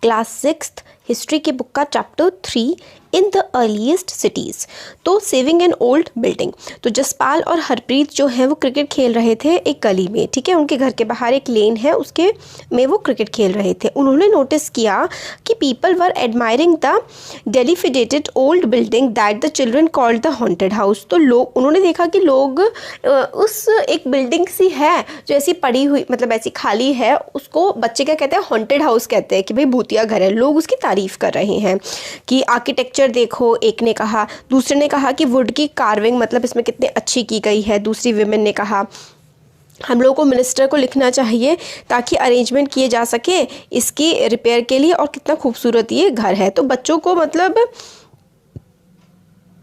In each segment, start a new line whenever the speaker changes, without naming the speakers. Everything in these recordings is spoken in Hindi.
क्लास 6th हिस्ट्री की बुक का chapter 3 in the earliest cities. तो सेविंग एन ओल्ड बिल्डिंग। तो जसपाल और हरप्रीत जो है वो क्रिकेट खेल रहे थे एक गली में, ठीक है, उनके घर के बाहर एक लेन है, उसके में वो क्रिकेट खेल रहे थे। उन्होंने नोटिस किया कि people were admiring the dilapidated old building that the children called the haunted house. तो लोग, उन्होंने देखा कि लोग उस एक बिल्डिंग सी है जो ऐसी पड़ी हुई, मतलब ऐसी खाली है, उसको बच्चे क्या कहते हैं, हॉन्टेड हाउस कहते हैं कि भाई भूतिया घर है। लोग उसकी तारीफ कर रहे हैं कि आर्किटेक्चर देखो, एक ने कहा। दूसरे ने कहा कि वुड की कार्विंग मतलब इसमें कितनी अच्छी की गई है। दूसरी विमेन ने कहा हम लोगों को मिनिस्टर को लिखना चाहिए ताकि अरेंजमेंट किए जा सके इसकी रिपेयर के लिए, और कितना खूबसूरत ये घर है। तो बच्चों को मतलब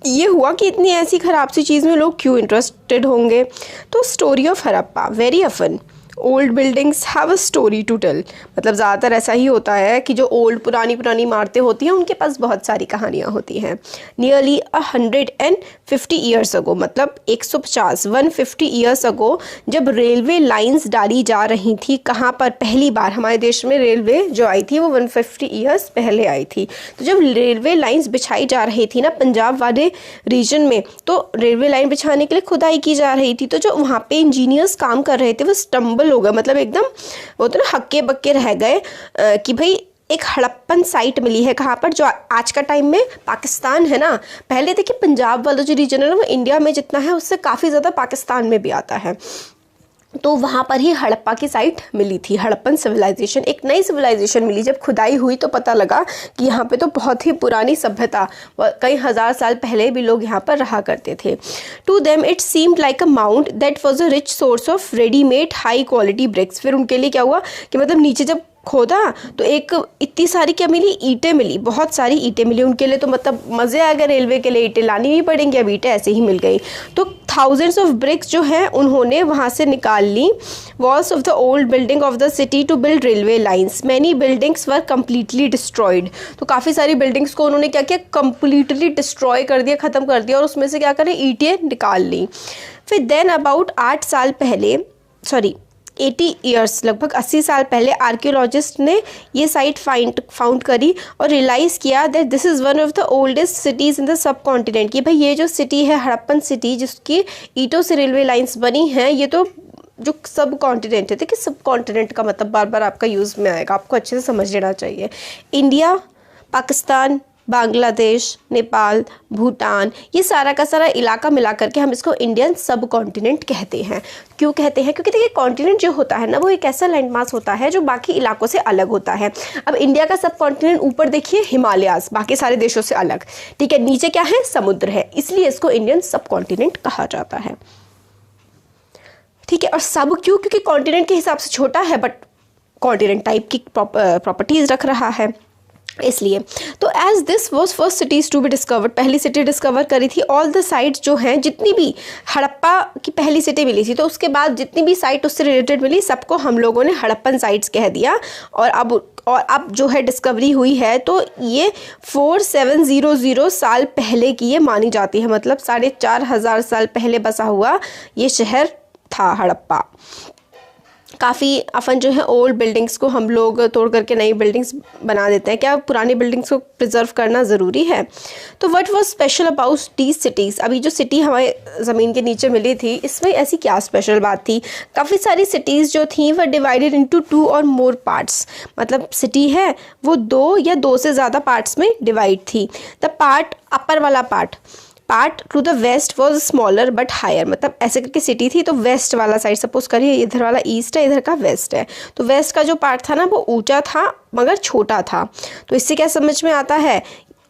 ये हुआ कि इतनी ऐसी ख़राब सी चीज़ में लोग क्यों इंटरेस्टेड होंगे। तो story of Harappa, very often old buildings have a story to tell. मतलब ज़्यादातर ऐसा ही होता है कि जो ओल्ड पुरानी इमारतें होती हैं उनके पास बहुत सारी कहानियाँ होती हैं। नियरली 150 ईयर्स अगो, मतलब 150 ईयर्स अगो, जब रेलवे लाइंस डाली जा रही थी, कहाँ पर पहली बार हमारे देश में रेलवे जो आई थी वो 150 ईयर्स पहले आई थी। तो जब रेलवे लाइंस बिछाई जा रही थी ना पंजाब वाले रीजन में, तो रेलवे लाइन बिछाने के लिए खुदाई की जा रही थी। तो जो वहाँ पे इंजीनियर्स काम कर रहे थे वो स्टम्बल हो गए, मतलब एकदम वो तो ना हक्के बक्के रह गए कि भाई एक हड़प्पन साइट मिली है। कहाँ पर, जो आज का टाइम में पाकिस्तान है ना। पहले देखिए पंजाब वाला जो रीजन है ना वो इंडिया में जितना है उससे काफ़ी ज़्यादा पाकिस्तान में भी आता है। तो वहाँ पर ही हड़प्पा की साइट मिली थी, हड़प्पन सिविलाइजेशन, एक नई सिविलाइजेशन मिली। जब खुदाई हुई तो पता लगा कि यहाँ पे तो बहुत ही पुरानी सभ्यता, कई हज़ार साल पहले भी लोग यहाँ पर रहा करते थे। To them it seemed like a mound that was a rich source of readymade high quality bricks. फिर उनके लिए क्या हुआ कि मतलब नीचे जब खोदा तो एक इतनी सारी क्या मिली, ईंटें मिली, बहुत सारी ईंटें मिली उनके लिए। तो मतलब मज़े आ गए, रेलवे के लिए ईंटें लानी नहीं पड़ेंगी, अब ईंटें ऐसे ही मिल गई। तो थाउजेंड्स ऑफ ब्रिक्स जो हैं उन्होंने वहाँ से निकाल ली। Walls of the old building of the city to build railway lines, many buildings were completely destroyed. तो काफ़ी सारी बिल्डिंग्स को उन्होंने क्या किया, कम्प्लीटली डिस्ट्रॉय कर दिया, ख़त्म कर दिया, और उसमें से क्या करें, ईंटें निकाल ली। फिर देन अबाउट 80 ईयर्स, लगभग 80 साल पहले आर्कियोलॉजिस्ट ने ये साइट फाउंड करी और रियलाइज़ किया that this is one of the oldest cities in the sub continent. कि भाई ये जो सिटी है हड़प्पन सिटी, जिसकी ईंटों से रेलवे लाइंस बनी हैं, ये तो जो सब कॉन्टिनेंट है। देखिए सब कॉन्टिनेंट का मतलब बार बार आपका यूज़ में आएगा, आपको अच्छे से समझ लेना चाहिए। इंडिया, पाकिस्तान, बांग्लादेश, नेपाल, भूटान, ये सारा का सारा इलाका मिला करके हम इसको इंडियन सब कॉन्टिनेंट कहते हैं। क्यों कहते हैं? क्योंकि देखिए कॉन्टिनेंट जो होता है ना वो एक ऐसा लैंडमास होता है जो बाकी इलाकों से अलग होता है। अब इंडिया का सब कॉन्टिनेंट ऊपर देखिए हिमालयाज, बाकी सारे देशों से अलग, ठीक है, नीचे क्या है, समुद्र है, इसलिए इसको इंडियन सब कॉन्टिनेंट कहा जाता है। ठीक है, और सब क्यों? क्योंकि कॉन्टिनेंट के हिसाब से छोटा है बट कॉन्टिनेंट टाइप की प्रॉपर्टीज रख रहा है, इसलिए। तो as this was first cities to be discovered, पहली सिटी डिस्कवर करी थी। ऑल द साइट्स जो हैं, जितनी भी हड़प्पा की पहली सिटी मिली थी, तो उसके बाद जितनी भी साइट उससे रिलेटेड मिली सबको हम लोगों ने हड़प्पन साइट्स कह दिया। और अब जो है डिस्कवरी हुई है तो ये 4700 साल पहले की ये मानी जाती है, मतलब 4500 साल पहले बसा हुआ ये शहर था हड़प्पा। काफ़ी अफन जो है ओल्ड बिल्डिंग्स को हम लोग तोड़ करके नई बिल्डिंग्स बना देते हैं। क्या पुरानी बिल्डिंग्स को प्रिजर्व करना ज़रूरी है? तो what was special about these cities? अभी जो सिटी हमारे ज़मीन के नीचे मिली थी, इसमें ऐसी क्या स्पेशल बात थी? काफ़ी सारी सिटीज़ जो थी वह डिवाइडेड इनटू 2 और मोर पार्ट्स, मतलब सिटी है वो 2 या 2 से ज़्यादा पार्ट्स में डिवाइड थी। द पार्ट, अपर वाला part to the west was smaller but higher, मतलब ऐसे करके सिटी थी तो वेस्ट वाला साइड, सपोज करिए इधर वाला ईस्ट है, इधर का वेस्ट है, तो वेस्ट का जो पार्ट था ना वो ऊंचा था मगर छोटा था। तो इससे क्या समझ में आता है?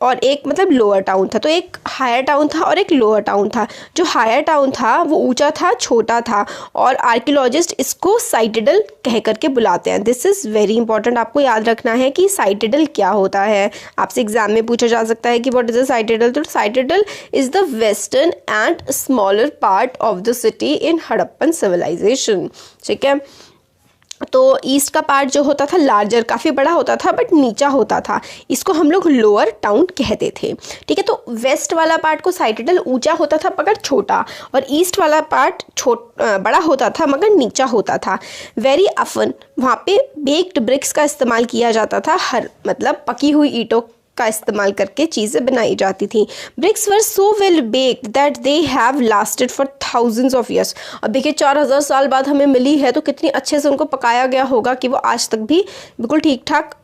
और एक मतलब लोअर टाउन था, तो एक हायर टाउन था और एक लोअर टाउन था। जो हायर टाउन था वो ऊंचा था, छोटा था, और आर्कियोलॉजिस्ट इसको साइटेडल कह करके बुलाते हैं। दिस इज़ वेरी इंपॉर्टेंट, आपको याद रखना है कि साइटेडल क्या होता है। आपसे एग्जाम में पूछा जा सकता है कि व्हाट इज़ अ साइटेडल। तो citadel is the western and smaller part of the city in Harappan civilisation, ठीक है। तो ईस्ट का पार्ट जो होता था लार्जर, काफ़ी बड़ा होता था बट नीचा होता था, इसको हम लोग लोअर टाउन कहते थे। ठीक है, तो वेस्ट वाला पार्ट को साइटेडल ऊंचा होता था मगर छोटा, और ईस्ट वाला पार्ट बड़ा होता था मगर नीचा होता था। वेरी अफन वहाँ पे बेक्ड ब्रिक्स का इस्तेमाल किया जाता था, मतलब पकी हुई ईंटों का इस्तेमाल करके चीज़ें बनाई जाती थी। Bricks were so well baked that they have lasted for thousands of years. अब देखिए 4000 साल बाद हमें मिली है तो कितनी अच्छे से उनको पकाया गया होगा कि वो आज तक भी बिल्कुल ठीक ठाक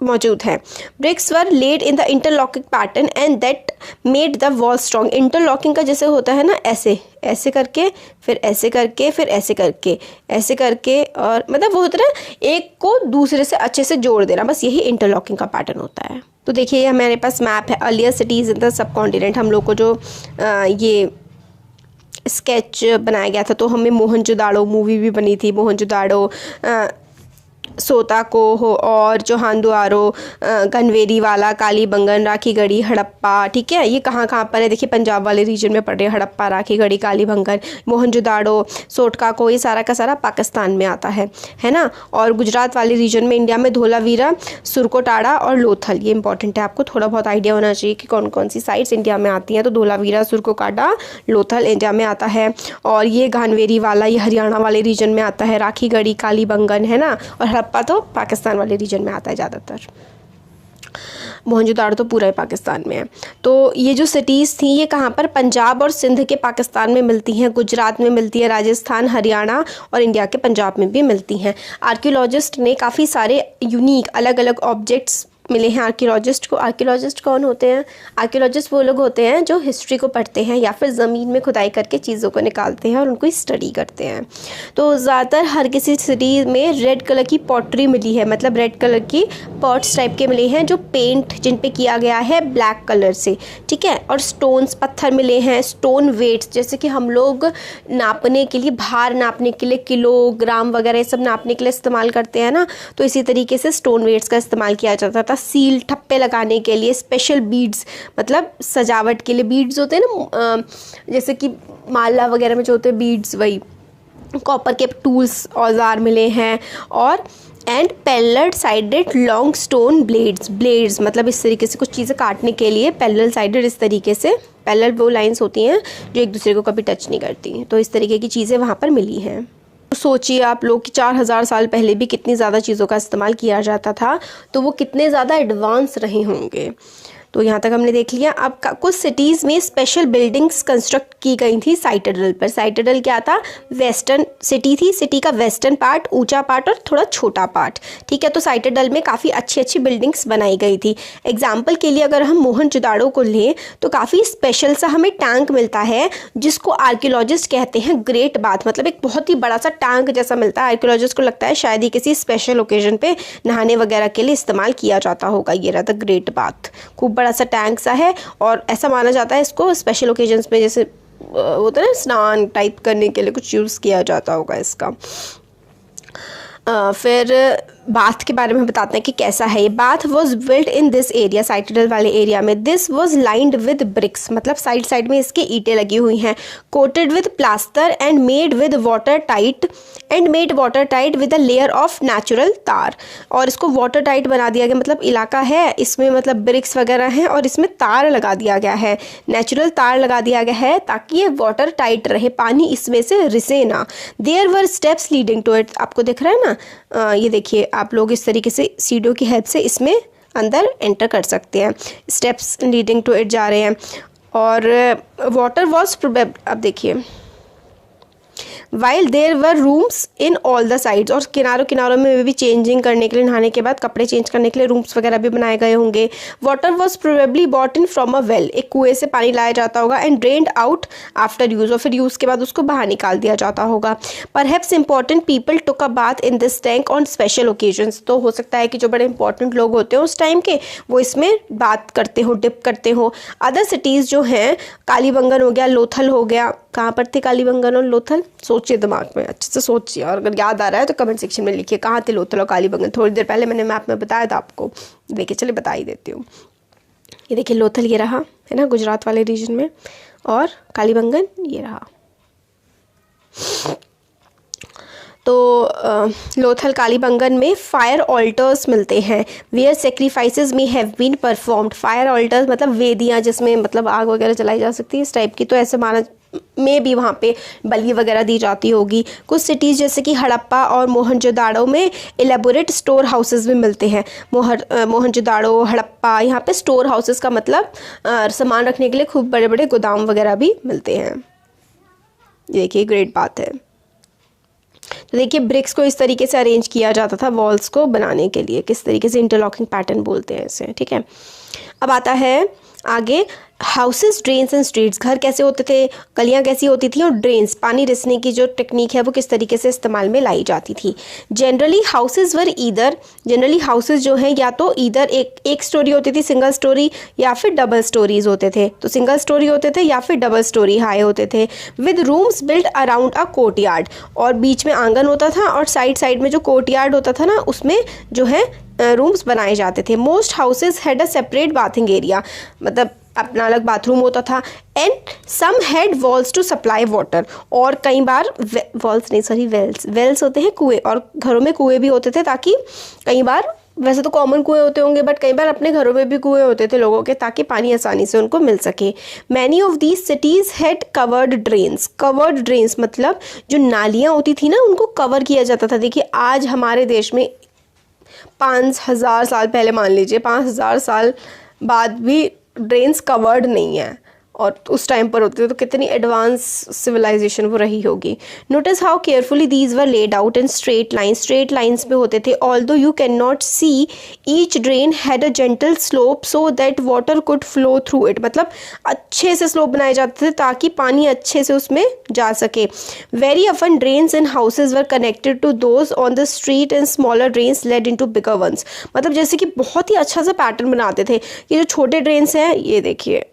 मौजूद है। Bricks were laid in the interlocking pattern and that made the wall strong. Interlocking का जैसे होता है ना, ऐसे ऐसे करके, फिर ऐसे करके, फिर ऐसे करके, ऐसे करके, और मतलब वो होता है ना एक को दूसरे से अच्छे से जोड़ देना, बस यही इंटरलॉकिंग का पैटर्न होता है। तो देखिए ये हमारे पास मैप है earlier cities in the sub continent. हम लोग को जो ये स्केच बनाया गया था, तो हमें मोहनजोदाड़ो मूवी भी बनी थी, मोहनजोदाड़ो, सोताको हो, और जो हांदुआरो, गनवेरी वाला, कालीबंगन, राखीगढ़ी, हड़प्पा। ठीक है, ये कहाँ कहाँ पर है देखिए, पंजाब वाले रीजन में पड़ रहे हैं हड़प्पा, राखीगढ़ी, कालीबंगन, मोहनजोदाड़ो, सोटकाको, ये सारा का सारा पाकिस्तान में आता है ना। और गुजरात वाले रीजन में इंडिया में धोलावीरा, सुरकोटाड़ा और लोथल, ये इंपॉर्टेंट है, आपको थोड़ा बहुत आइडिया होना चाहिए कि कौन कौन सी साइट्स इंडिया में आती हैं। तो धोलावीरा, सुरकोटाड़ा, लोथल इंडिया में आता है, और ये गानवेरी वाला ये हरियाणा वाले रीजन में आता है, राखीगढ़ी, कालीबंगन है ना, और हड़प्पा तो पाकिस्तान वाले रीजन में आता है ज़्यादातर। मोहनजोदाड़ो तो पूरा ही पाकिस्तान में है। तो ये जो सिटीज़ थी ये कहाँ पर, पंजाब और सिंध के पाकिस्तान में मिलती हैं, गुजरात में मिलती है, राजस्थान, हरियाणा और इंडिया के पंजाब में भी मिलती हैं। आर्कियोलॉजिस्ट ने काफ़ी सारे यूनिक अलग अलग ऑब्जेक्ट्स मिले हैं आर्कियोलॉजिस्ट को। आर्कियोलॉजिस्ट कौन होते हैं? आर्कियोलॉजिस्ट वो लोग होते हैं जो हिस्ट्री को पढ़ते हैं या फिर ज़मीन में खुदाई करके चीज़ों को निकालते हैं और उनको स्टडी करते हैं। तो ज़्यादातर हर किसी सिटी में रेड कलर की पॉटरी मिली है, मतलब रेड कलर की पॉट्स टाइप के मिले हैं जो पेंट जिन पे किया गया है ब्लैक कलर से। ठीक है, और स्टोन्स, पत्थर मिले हैं, स्टोन वेट्स, जैसे कि हम लोग नापने के लिए, भार नापने के लिए किलोग्राम वगैरह सब नापने के लिए इस्तेमाल करते हैं ना, तो इसी तरीके से स्टोन वेट्स का इस्तेमाल किया जाता था। सील, ठप्पे लगाने के लिए, स्पेशल बीड्स, मतलब सजावट के लिए बीड्स होते हैं ना, जैसे कि माला वगैरह में जो होते हैं बीड्स, वही कॉपर के टूल्स, औजार मिले हैं। और and parallel sided long stone blades, मतलब इस तरीके से कुछ चीज़ें काटने के लिए पैरेलल साइडेड, इस तरीके से पैरेलल वो लाइंस होती हैं जो एक दूसरे को कभी टच नहीं करती, तो इस तरीके की चीज़ें वहाँ पर मिली हैं। सोचिए आप लोग कि 4000 साल पहले भी कितनी ज़्यादा चीज़ों का इस्तेमाल किया जाता था, तो वो कितने ज़्यादा एडवांस रहे होंगे। तो यहाँ तक हमने देख लिया। अब कुछ सिटीज़ में स्पेशल बिल्डिंग्स कंस्ट्रक्ट की गई थी साइटेडल पर। साइटेडल क्या था? वेस्टर्न सिटी थी, सिटी का वेस्टर्न पार्ट, ऊंचा पार्ट और थोड़ा छोटा पार्ट। ठीक है, तो साइटेडल में काफ़ी अच्छी अच्छी बिल्डिंग्स बनाई गई थी। एग्जाम्पल के लिए अगर हम मोहनजोदाड़ो को लें तो काफ़ी स्पेशल सा हमें टैंक मिलता है जिसको आर्कियोलॉजिस्ट कहते हैं ग्रेट बाथ, मतलब एक बहुत ही बड़ा सा टैंक जैसा मिलता है। आर्कियोलॉजिस्ट को लगता है शायद ही किसी स्पेशल ओकेजन पे नहाने वगैरह के लिए इस्तेमाल किया जाता होगा। ये रहा था ग्रेट बाथ, खूब बड़ा सा टैंक सा है, और ऐसा माना जाता है इसको स्पेशल ओकेजन्स में, जैसे होता है ना स्नान टाइप करने के लिए कुछ यूज़ किया जाता होगा इसका। फिर बाथ के बारे में बताते हैं कि कैसा है ये। Bath was built in this area, citadel वाले एरिया में। This was lined with bricks, मतलब साइड साइड में इसके ईंटें लगी हुई हैं। Coated with plaster and made with water tight with a layer of natural tar. और इसको वाटर टाइट बना दिया गया, मतलब इलाका है इसमें, मतलब ब्रिक्स वगैरह हैं और इसमें तार लगा दिया गया है, नेचुरल तार लगा दिया गया है ताकि ये वाटर टाइट रहे, पानी इसमें से रिसे ना। There were steps leading to it, आपको दिख रहा है ना, ये देखिए आप लोग इस तरीके से सीढ़ियों की हेल्प से इसमें अंदर एंटर कर सकते हैं। स्टेप्स लीडिंग टू इट जा रहे हैं। और वाटर वॉज प्रोबेबल, अब देखिए, while there were rooms in all the sides, और किनारों में भी चेंजिंग करने के लिए, नहाने के बाद कपड़े चेंज करने के लिए रूम्स वगैरह भी बनाए गए होंगे। Water was probably brought in from a well, एक कुएं से पानी लाया जाता होगा। And drained out after use, और फिर यूज़ के बाद उसको बाहर निकाल दिया जाता होगा। Perhaps important people took a bath in this tank on special occasions, तो हो सकता है कि जो बड़े इंपॉर्टेंट लोग होते हैं उस टाइम के, वो इसमें बात करते हो, डिप करते हो। अदर सिटीज़ जो हैं, कालीबंगन हो गया, लोथल हो गया, कहाँ पर थे कालीबंगन और लोथल? सोचिए दिमाग में, अच्छे से सोचिए, और अगर याद आ रहा है तो कमेंट सेक्शन में लिखिए कहाँ थे लोथल और कालीबंगन। थोड़ी देर पहले मैंने मैप में बताया था आपको, देखिए चलिए बता ही देती हूँ। ये देखिए लोथल ये रहा है ना गुजरात वाले रीजन में, और कालीबंगन ये रहा। तो लोथल कालीबंगन में फायर ऑल्टर्स मिलते हैं, where sacrifices may have been performed. Fire altars मतलब वेदियाँ जिसमें मतलब आग वगैरह जलाई जा सकती है, इस टाइप की। तो ऐसे माना में भी वहाँ पे बलि वगैरह दी जाती होगी। कुछ सिटीज़ जैसे कि हड़प्पा और मोहनजोदाड़ो में एलेबोरेट स्टोर हाउसेस भी मिलते हैं। मोहनजोदाड़ो, हड़प्पा, यहाँ पे स्टोर हाउसेस का मतलब सामान रखने के लिए खूब बड़े बड़े गोदाम वगैरह भी मिलते हैं। देखिए ग्रेट बात है। तो देखिए ब्रिक्स को इस तरीके से अरेंज किया जाता था वॉल्स को बनाने के लिए, किस तरीके से, इंटरलॉकिंग पैटर्न बोलते हैं इसे, ठीक है। अब आता है आगे हाउसेस, ड्रेन्स एंड स्ट्रीट्स। घर कैसे होते थे, गलियाँ कैसी होती थी, और ड्रेन्स, पानी रिसने की जो टेक्निक है वो किस तरीके से इस्तेमाल में लाई जाती थी। जनरली हाउसेस जो हैं या तो ईदर एक स्टोरी होती थी, सिंगल स्टोरी, या फिर डबल स्टोरीज होते थे। तो सिंगल स्टोरी होते थे या फिर डबल स्टोरी हाई होते थे, with rooms built around a courtyard. और बीच में आंगन होता था और साइड में जो कोर्टयार्ड होता था ना, उसमें जो है रूम्स बनाए जाते थे। Most houses had a separate bathing area, मतलब अपना अलग बाथरूम होता था। And some had walls to supply water, और कई बार वेल्स होते हैं कुएं, और घरों में कुएं भी होते थे, ताकि कई बार, वैसे तो कॉमन कुएं होते होंगे बट कई बार अपने घरों में भी कुएं होते थे लोगों के, ताकि पानी आसानी से उनको मिल सके। Many of these cities had covered drains मतलब जो नालियाँ होती थी ना, उनको कवर किया जाता था। देखिए आज हमारे देश में 5000 साल पहले, मान लीजिए 5000 साल बाद भी ड्रेन्स कवर्ड नहीं है, और उस टाइम पर होते थे, तो कितनी एडवांस सिविलाइजेशन वो रही होगी। Notice how carefully these were laid out in straight lines में होते थे। Although you can not see, each drain had a gentle slope so that water could flow through it, मतलब अच्छे से स्लोप बनाए जाते थे ताकि पानी अच्छे से उसमें जा सके। Very often drains in houses were connected to those on the street and smaller drains led into bigger ones, मतलब जैसे कि बहुत ही अच्छा सा पैटर्न बनाते थे। ये जो छोटे ड्रेन्स हैं, ये देखिए,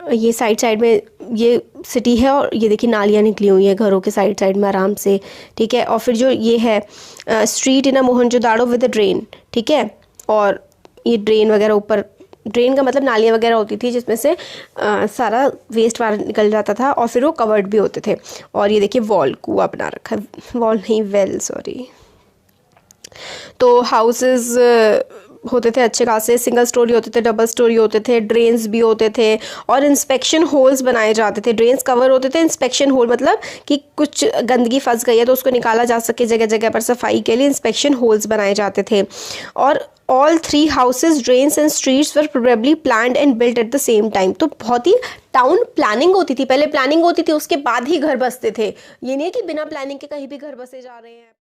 ये साइड में ये सिटी है, और ये देखिए नालियाँ निकली हुई हैं घरों के साइड में आराम से, ठीक है। और फिर जो ये है street in a Mohenjodaro with a drain, ठीक है। और ये ड्रेन वगैरह ऊपर, ड्रेन का मतलब नालियाँ वगैरह होती थी जिसमें से सारा वेस्ट बाहर निकल जाता था, और फिर वो कवर्ड भी होते थे। और ये देखिए वॉल, कुआं बना रखा है, वॉल नहीं वेल, सॉरी। तो हाउसेस होते थे अच्छे खासे, सिंगल स्टोरी होते थे, डबल स्टोरी होते थे, ड्रेन्स भी होते थे, और इंस्पेक्शन होल्स बनाए जाते थे। ड्रेन्स कवर होते थे, इंस्पेक्शन होल मतलब कि कुछ गंदगी फंस गई है तो उसको निकाला जा सके जगह जगह पर सफाई के लिए, इंस्पेक्शन होल्स बनाए जाते थे। और all 3 houses, drains and streets were probably planned and built at the same time. तो बहुत ही टाउन प्लानिंग होती थी, पहले प्लानिंग होती थी, उसके बाद ही घर बसते थे। ये नहीं है कि बिना प्लानिंग के कहीं भी घर बसे जा रहे हैं।